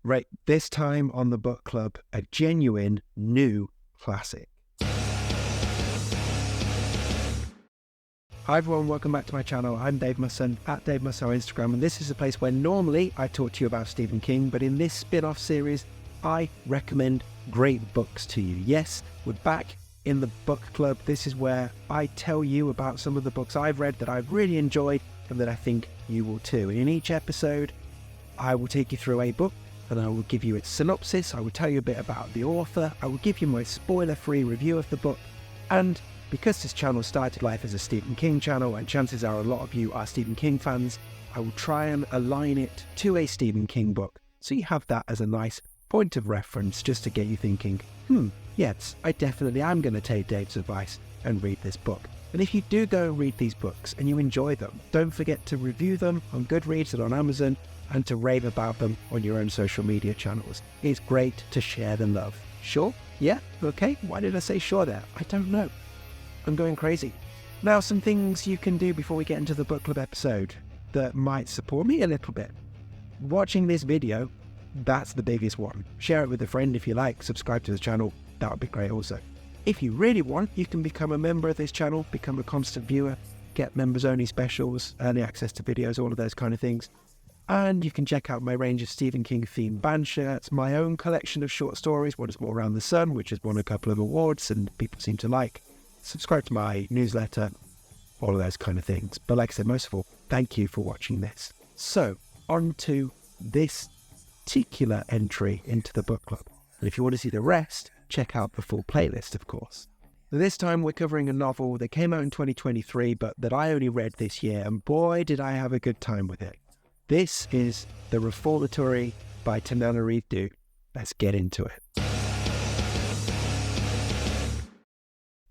Right, this time on the book club, a genuine new classic. Hi everyone, welcome back to my channel. I'm Dave Musson, at Dave Musson on Instagram, and this is a place where normally I talk to you about Stephen King, but in this spin-off series, I recommend great books to you. Yes, we're back in the book club. This is where I tell you about some of the books I've read that I've really enjoyed and that I think you will too. And in each episode, I will take you through a book and I will give you its synopsis. I will tell you a bit about the author. I will give you my spoiler-free review of the book. And because this channel started life as a Stephen King channel, and chances are a lot of you are Stephen King fans, I will try and align it to a Stephen King book. So you have that as a nice point of reference just to get you thinking, yes, I definitely am going to take Dave's advice and read this book. And if you do go and read these books and you enjoy them, don't forget to review them on Goodreads and on Amazon, and to rave about them on your own social media channels. It's great to share the love. Sure? Yeah? Okay? Why did I say sure there? I don't know. I'm going crazy. Now, some things you can do before we get into the book club episode that might support me a little bit. Watching this video, that's the biggest one. Share it with a friend if you like. Subscribe to the channel. That would be great also. If you really want, you can become a member of this channel, become a constant viewer, get members-only specials, early access to videos, all of those kind of things. And you can check out my range of Stephen King themed band shirts, my own collection of short stories, What Is More Around the Sun, which has won a couple of awards and people seem to like. Subscribe to my newsletter, all of those kind of things. But like I said, most of all, thank you for watching this. So, on to this particular entry into the book club. And if you want to see the rest, check out the full playlist, of course. This time we're covering a novel that came out in 2023, but that I only read this year, and boy, did I have a good time with it. This is The Reformatory by Tananarive Due. Let's get into it.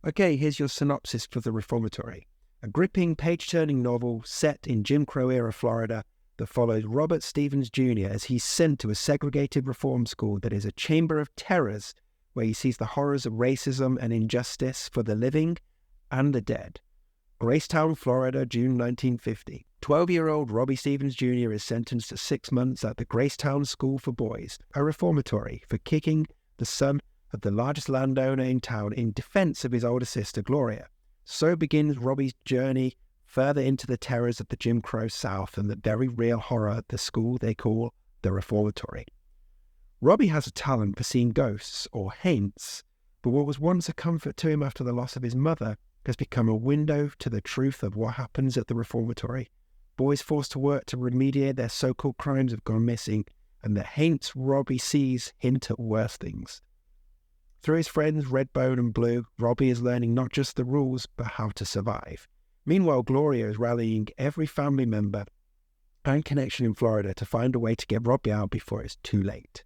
Okay, here's your synopsis for The Reformatory. A gripping, page-turning novel set in Jim Crow-era Florida that follows Robert Stevens Jr. as he's sent to a segregated reform school that is a chamber of terrors where he sees the horrors of racism and injustice for the living and the dead. Gracetown, Florida, June 1950. 12-year-old Robbie Stevens Jr. is sentenced to 6 months at the Gracetown School for Boys, a reformatory, for kicking the son of the largest landowner in town in defense of his older sister, Gloria. So begins Robbie's journey further into the terrors of the Jim Crow South and the very real horror of the school they call the Reformatory. Robbie has a talent for seeing ghosts, or haints, but what was once a comfort to him after the loss of his mother has become a window to the truth of what happens at the Reformatory. Boys forced to work to remediate their so-called crimes have gone missing, and the haints Robbie sees hint at worse things. Through his friends Redbone and Blue, Robbie is learning not just the rules, but how to survive. Meanwhile, Gloria is rallying every family member and connection in Florida to find a way to get Robbie out before it's too late.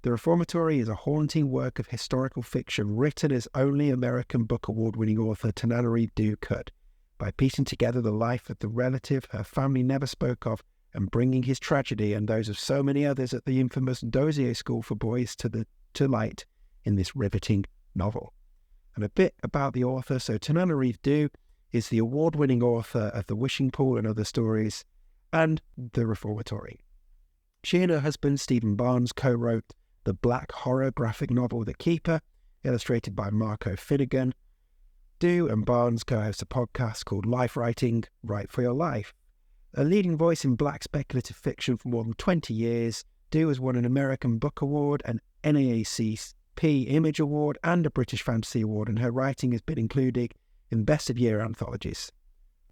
The Reformatory is a haunting work of historical fiction written as only American Book Award-winning author Tananarive Due could, by piecing together the life of the relative her family never spoke of and bringing his tragedy and those of so many others at the infamous Dozier School for Boys to light in this riveting novel. And a bit about the author. So Tananarive Due is the award-winning author of The Wishing Pool and Other Stories and The Reformatory. She and her husband Stephen Barnes co-wrote the black horror graphic novel The Keeper, illustrated by Marco Finnegan. Due and Barnes co-host a podcast called Life Writing, Write for Your Life. A leading voice in black speculative fiction for more than 20 years, Due has won an American Book Award, an NAACP Image Award, and a British Fantasy Award, and her writing has been included in Best of Year anthologies.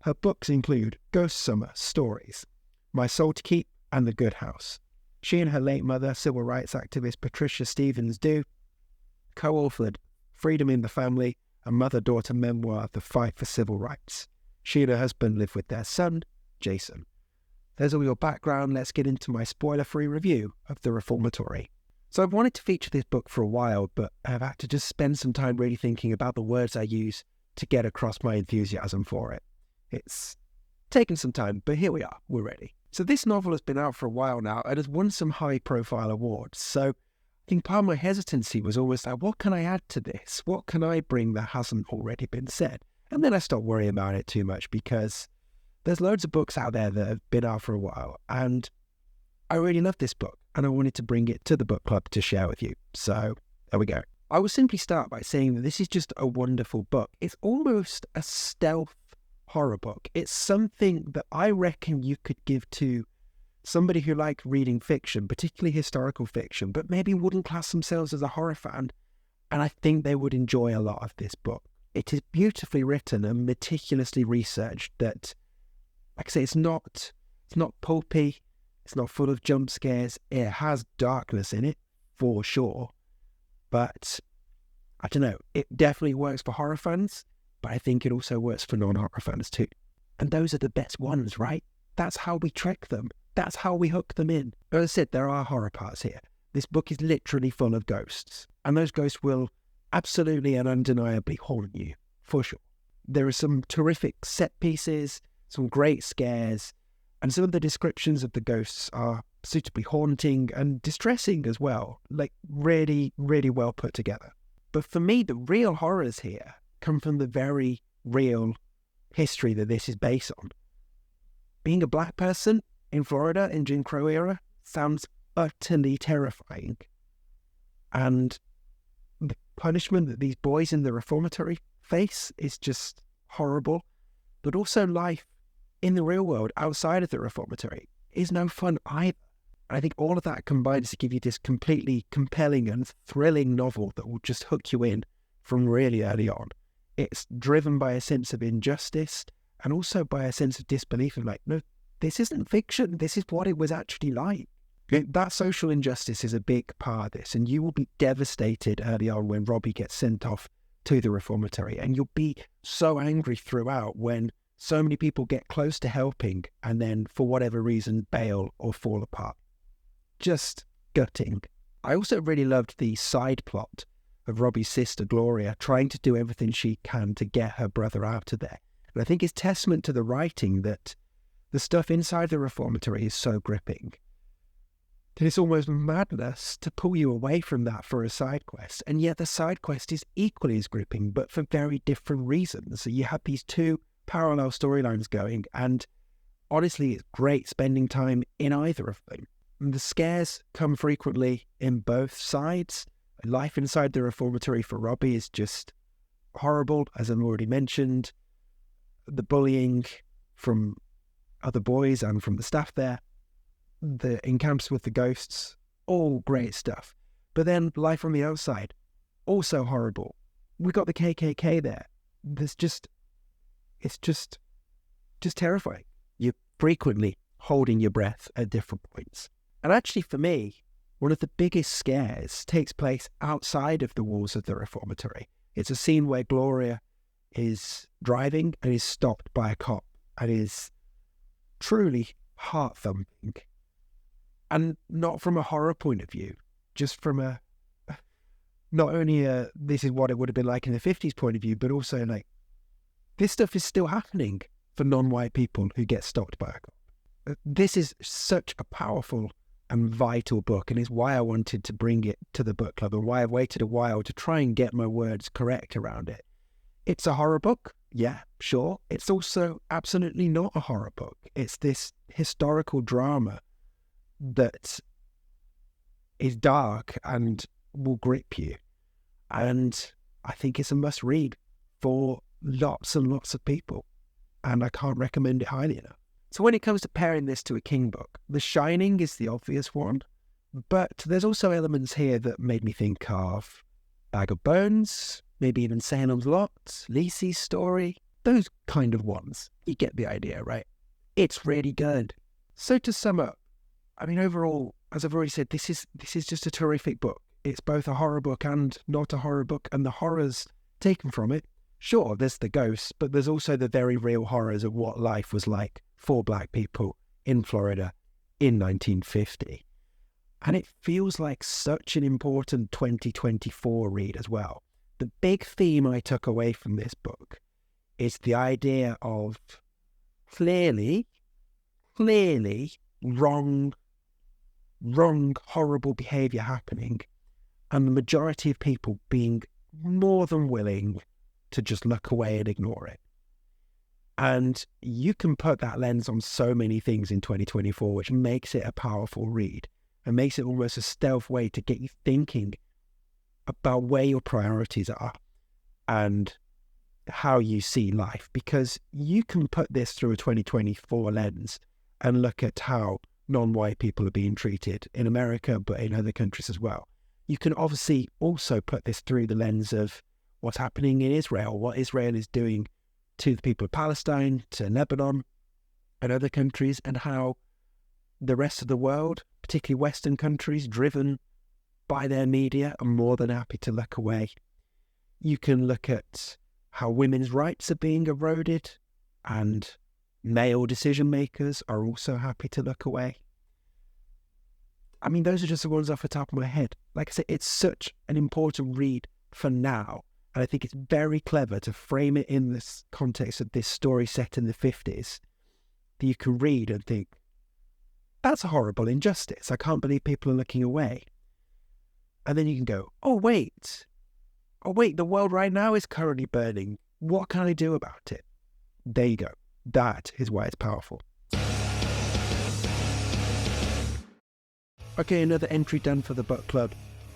Her books include Ghost Summer Stories, My Soul to Keep, and The Good House. She and her late mother, civil rights activist Patricia Stevens Due, co-authored Freedom in the Family, a mother-daughter memoir of the fight for civil rights. She and her husband live with their son, Jason. There's all your background. Let's get into my spoiler-free review of The Reformatory. So I've wanted to feature this book for a while, but I've had to just spend some time really thinking about the words I use to get across my enthusiasm for it. It's taken some time, but here we are. We're ready. So this novel has been out for a while now and has won some high-profile awards. So I think part of my hesitancy was always like, what can I add to this? What can I bring that hasn't already been said? And then I stopped worrying about it too much because there's loads of books out there that have been out for a while. And I really love this book. and I wanted to bring it to the book club to share with you. So there we go. I will simply start by saying that this is just a wonderful book. It's almost a stealth horror book. It's something that I reckon you could give to somebody who liked reading fiction, particularly historical fiction, but maybe wouldn't class themselves as a horror fan. And I think they would enjoy a lot of this book. It is beautifully written and meticulously researched that, like I say, it's not pulpy, it's not full of jump scares. It has darkness in it, for sure. But, I don't know, it definitely works for horror fans, but I think it also works for non-horror fans too. And those are the best ones, right? That's how we trick them. That's how we hook them in. As I said, there are horror parts here. This book is literally full of ghosts, and those ghosts will absolutely and undeniably haunt you, for sure. There are some terrific set pieces, some great scares, and some of the descriptions of the ghosts are suitably haunting and distressing as well, like really, really well put together. But for me, the real horrors here come from the very real history that this is based on. Being a black person in Florida in Jim Crow era sounds utterly terrifying. And the punishment that these boys in the reformatory face is just horrible. But also life in the real world outside of the reformatory is no fun either. I think all of that combines to give you this completely compelling and thrilling novel that will just hook you in from really early on. It's driven by a sense of injustice and also by a sense of disbelief of like, no, this isn't fiction. This is what it was actually like. That social injustice is a big part of this, and you will be devastated early on when Robbie gets sent off to the reformatory, and you'll be so angry throughout when so many people get close to helping and then, for whatever reason, bail or fall apart. Just gutting. I also really loved the side plot of Robbie's sister, Gloria, trying to do everything she can to get her brother out of there. And I think it's testament to the writing that the stuff inside the reformatory is so gripping that it's almost madness to pull you away from that for a side quest. And yet the side quest is equally as gripping, but for very different reasons. So you have these two parallel storylines going, and honestly, it's great spending time in either of them. And the scares come frequently in both sides. Life inside the reformatory for Robbie is just horrible, as I've already mentioned. The bullying from other boys and from the staff there, the encounters with the ghosts, all great stuff. But then life on the outside, also horrible. We got the KKK there. It's just terrifying. You're frequently holding your breath at different points. And actually for me, one of the biggest scares takes place outside of the walls of the reformatory. It's a scene where Gloria is driving and is stopped by a cop and is truly heart-thumping. And not from a horror point of view, just from not only this is what it would have been like in the 50s point of view, but also like, this stuff is still happening for non-white people who get stopped by a cop. This is such a powerful and vital book, and is why I wanted to bring it to the book club and why I've waited a while to try and get my words correct around it. It's a horror book, yeah, sure. It's also absolutely not a horror book. It's this historical drama that is dark and will grip you. And I think it's a must read for lots and lots of people. And I can't recommend it highly enough. So when it comes to pairing this to a King book, The Shining is the obvious one. But there's also elements here that made me think of Bag of Bones, maybe even Salem's Lot, Lisey's Story, those kind of ones. You get the idea, right? It's really good. So to sum up, I mean, overall, as I've already said, this is just a terrific book. It's both a horror book and not a horror book, and the horrors taken from it, sure, there's the ghosts, but there's also the very real horrors of what life was like for Black people in Florida in 1950. And it feels like such an important 2024 read as well. The big theme I took away from this book is the idea of clearly wrong, horrible behaviour happening, and the majority of people being more than willing to just look away and ignore it. And you can put that lens on so many things in 2024, which makes it a powerful read. and makes it almost a stealth way to get you thinking about where your priorities are and how you see life, because you can put this through a 2024 lens and look at how non-white people are being treated in America, but in other countries as well. You can obviously also put this through the lens of what's happening in Israel, what Israel is doing to the people of Palestine, to Lebanon and other countries, and how the rest of the world, particularly Western countries, driven by their media, are more than happy to look away. You can look at how women's rights are being eroded, and male decision makers are also happy to look away. I mean, those are just the ones off the top of my head. Like I said, it's such an important read for now. And I think it's very clever to frame it in this context of this story set in the 50s that you can read and think, that's a horrible injustice. I can't believe people are looking away. And then you can go, oh wait, the world right now is currently burning. What can I do about it? There you go. That is why it's powerful. Okay, another entry done for the book club.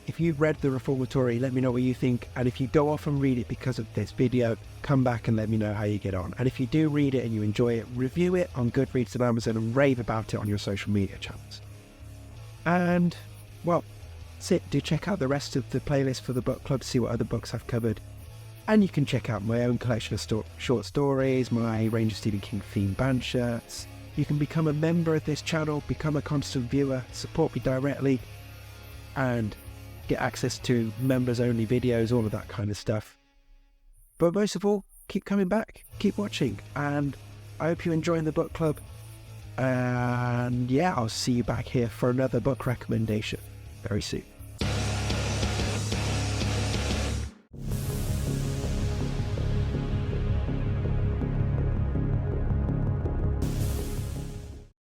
If you've read The Reformatory, let me know what you think. And if you go off and read it because of this video, come back and let me know how you get on. And if you do read it and you enjoy it, review it on Goodreads and Amazon and rave about it on your social media channels. And, well, that's it. Do check out the rest of the playlist for the book club, see what other books I've covered. And you can check out my own collection of short stories, my range of Stephen King themed band shirts. You can become a member of this channel, become a constant viewer, support me directly, and get access to members-only videos, all of that kind of stuff. But most of all, keep coming back, keep watching, and I hope you're enjoying the book club. And yeah, I'll see you back here for another book recommendation very soon.